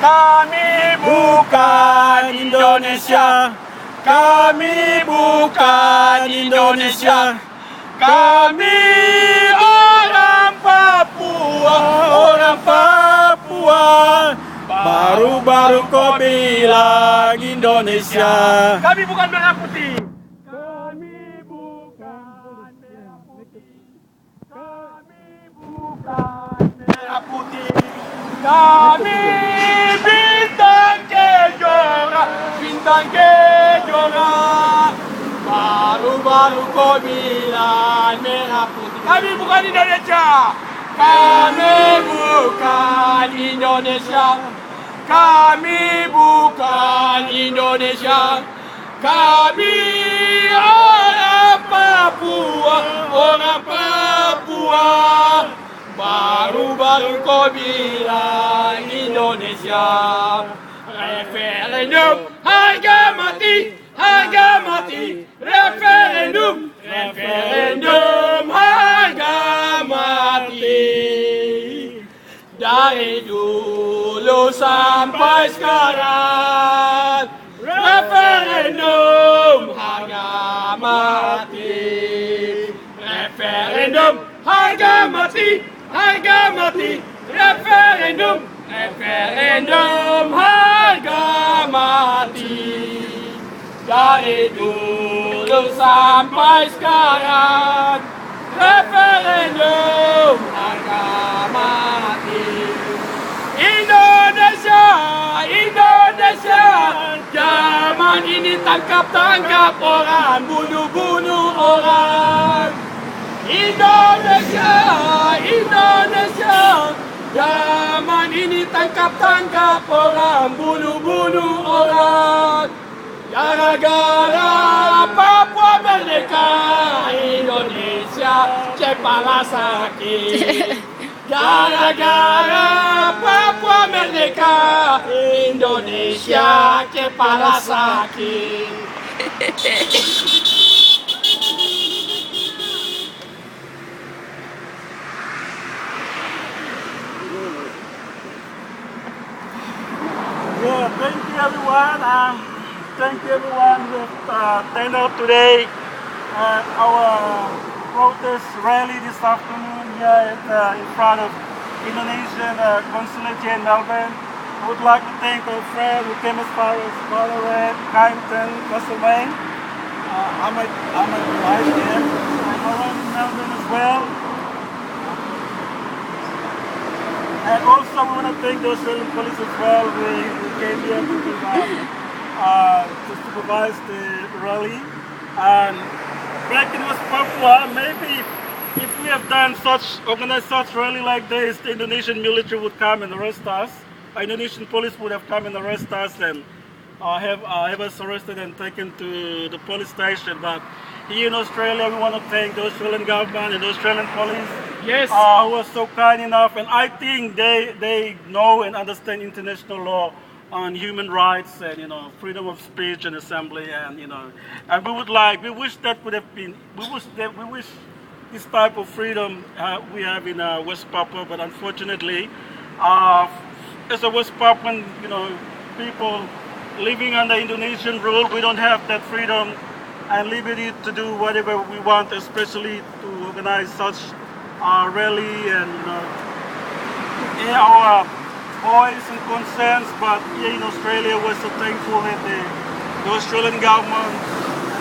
Kami bukan Indonesia. Kami bukan Indonesia. Kami orang Papua, orang Papua. Baru-baru kau bilang Indonesia. Kami bukan merah putih. Kami bukan merah putih. Kami bukan merah putih. Kami bintang kejora, bintang kejora. Baru-baru kau bilang merah putih. Kami bukan Indonesia. Kami bukan Indonesia. Kami bukan Indonesia. Kami orang Papua, orang Papua. Baru-baru kau bilang Indonesia. Referendum harga mati, harga mati. Referendum, referendum harga mati. Dari dulu sampai sekarang, referendum harga mati. Referendum harga mati, harga mati. Referendum, referendum harga mati. Dari dulu sampai sekarang, referendum harga mati. Indonesia, Indonesia, zaman ini tangkap-tangkap orang, bunuh-bunuh orang. Indonesia, Indonesia, zaman ini tangkap-tangkap orang, bunuh-bunuh orang. Gara-gara Papua merdeka, Indonesia kepala sakit. Gara-gara Papua merdeka, Indonesia kepala sakit. Yeah, thank you everyone. Thank you everyone who turned out today our protest rally this afternoon here in front of Indonesian Consulate here in Melbourne. I would like to thank our friends who came as far as Ballarat, Kyneton, Castlemaine. Ahmed right here, and around Melbourne as well. And also we want to thank the Australian police as well who came here to supervise the rally. And back in West Papua, maybe if we have organized such rally like this, the Indonesian military would come and arrest us. Indonesian police would have come and arrest us and have us arrested and taken to the police station. But here in Australia, we want to thank the Australian government and the Australian police. Yes. Who was so kind enough, and I think they know and understand international law on human rights and freedom of speech and assembly, and and we wish that would have been we wish this type of freedom we have in West Papua, but unfortunately, as a West Papuan people living under Indonesian rule, we don't have that freedom and liberty to do whatever we want, especially to organize such rally and air our voice and concerns. But here in Australia, we're so thankful that the Australian government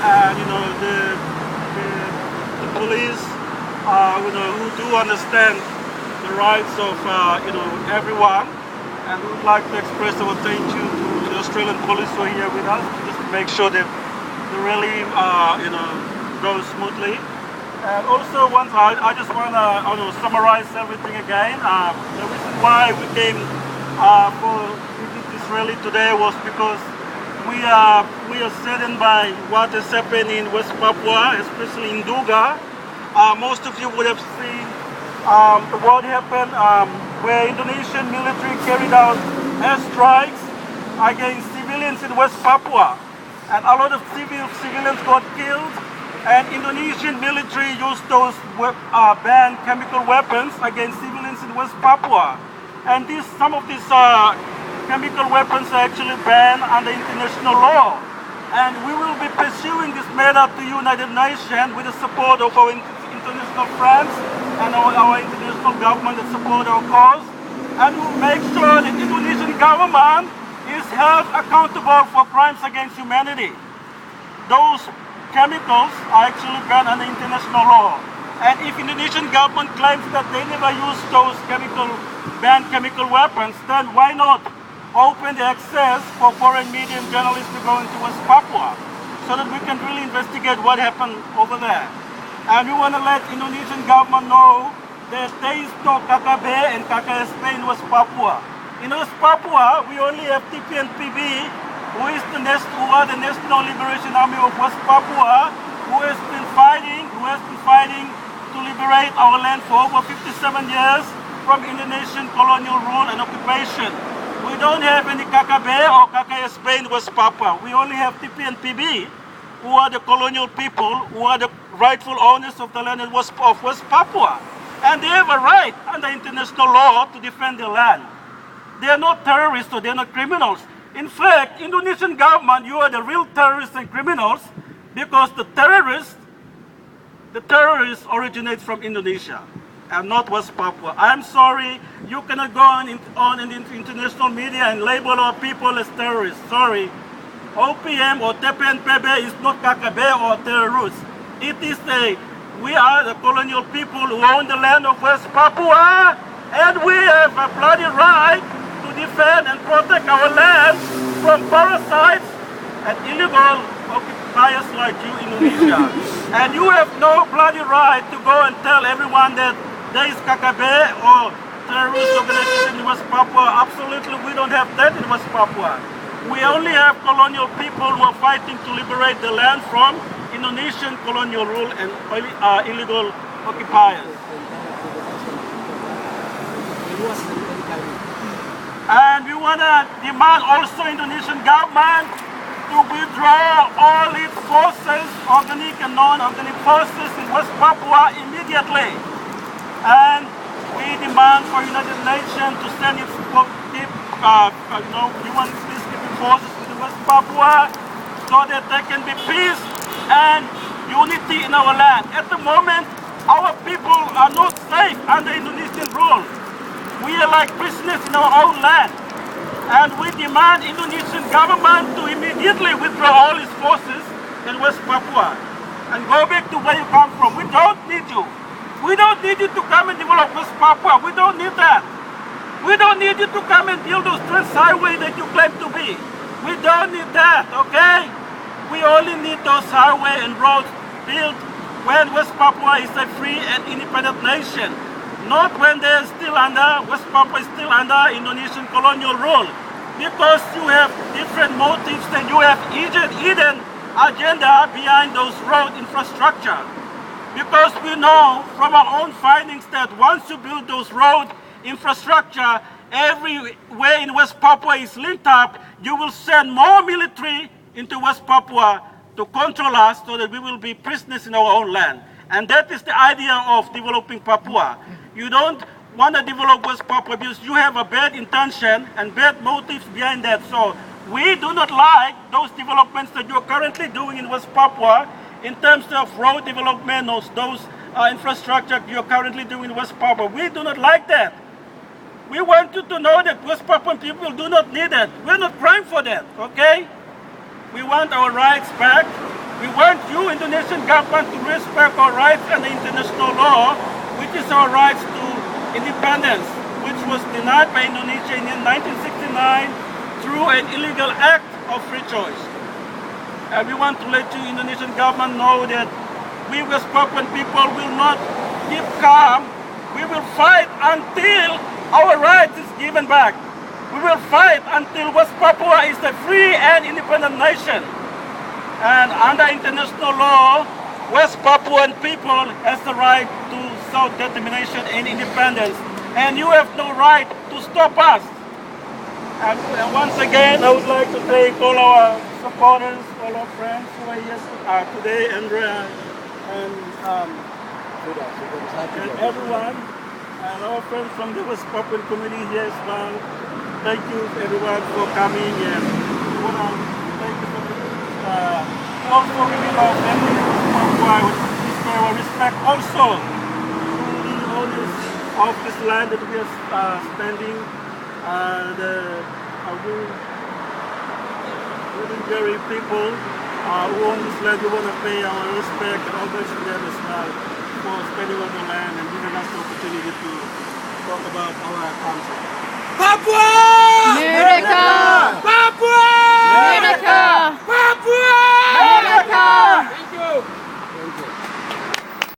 and the police who do understand the rights of everyone, and we would like to express our thank you to the Australian police who are here with us, just to make sure that the rally goes smoothly. And also, I just want to summarize everything again. The reason why we came we did this rally today was because we are saddened by what has happened in West Papua, especially in Nduga. Most of you would have seen what happened where Indonesian military carried out airstrikes against civilians in West Papua, and a lot of civilians got killed. And Indonesian military used those banned chemical weapons against civilians in West Papua. And some of these chemical weapons are actually banned under international law. And we will be pursuing this matter to United Nations with the support of our international friends and our international government that support our cause. And we'll make sure that the Indonesian government is held accountable for crimes against humanity. Those chemicals are actually banned under international law. And if Indonesian government claims that they never use those banned chemical weapons, then why not open the access for foreign media and journalists to go into West Papua so that we can really investigate what happened over there. And we want to let Indonesian government know that there is no KKB and KKSP in West Papua. In West Papua, we only have TP and PB, who are the National Liberation Army of West Papua, who has been fighting to liberate our land for over 57 years from Indonesian colonial rule and occupation. We don't have any KKB or KKSP in West Papua. We only have TP and PB, who are the colonial people, who are the rightful owners of the land of West Papua. And they have a right under international law to defend their land. They are not terrorists or they are not criminals. In fact, Indonesian government, you are the real terrorists and criminals because the terrorists originate from Indonesia and not West Papua. I'm sorry, you cannot go on in the international media and label our people as terrorists. Sorry. OPM or TPNPB is not KKB or terrorists. We are the colonial people who own the land of West Papua, and we have a bloody right to defend and protect our land from parasites and illegal occupiers like you, Indonesia. And you have no bloody right to go and tell everyone that there is KKB or terrorist organization in West Papua. Absolutely, we don't have that in West Papua. We only have colonial people who are fighting to liberate the land from Indonesian colonial rule and illegal occupiers. And we want to demand also Indonesian government to withdraw all its forces, organic and non-organic forces in West Papua immediately. And we demand for United Nations to send its human peacekeeping forces to West Papua so that there can be peace and unity in our land. At the moment, our people are not safe under Indonesian rule. We are like prisoners in our own land. And we demand Indonesian government to immediately withdraw all its forces in West Papua and go back to where you come from. We don't need you. We don't need you to come and develop West Papua. We don't need that. We don't need you to come and build those trans highways that you claim to be. We don't need that, okay? We only need those highways and roads built when West Papua is a free and independent nation. Not when West Papua is still under Indonesian colonial rule. Because you have different motives and you have hidden agenda behind those road infrastructure. Because we know from our own findings that once you build those road infrastructure, everywhere in West Papua is linked up, you will send more military into West Papua to control us so that we will be prisoners in our own land. And that is the idea of developing Papua. You don't want to develop West Papua because you have a bad intention and bad motives behind that. So we do not like those developments that you are currently doing in West Papua in terms of road development or those infrastructure you are currently doing in West Papua. We do not like that. We want you to know that West Papuan people do not need that. We're not crying for that, okay? We want our rights back. We want you, Indonesian government, to respect our rights under international law, which is our rights to independence, which was denied by Indonesia in 1969 through an illegal act of free choice. And we want to let you, Indonesian government, know that we West Papuan people will not keep calm. We will fight until our rights is given back. We will fight until West Papua is a free and independent nation. And under international law, West Papuan people has the right to self-determination and independence. And you have no right to stop us. And once again, I would like to thank all our supporters, all our friends who are here today, Andrea and everyone, and our friends from the West Papuan community here as well. thank you everyone for coming, and we want to thank you for also giving our family Papua with respect also to the owners of this land that we are spending. The very people who own this land. We want to pay our respect and homage to them as well for spending on the land and giving us the opportunity to talk about our country.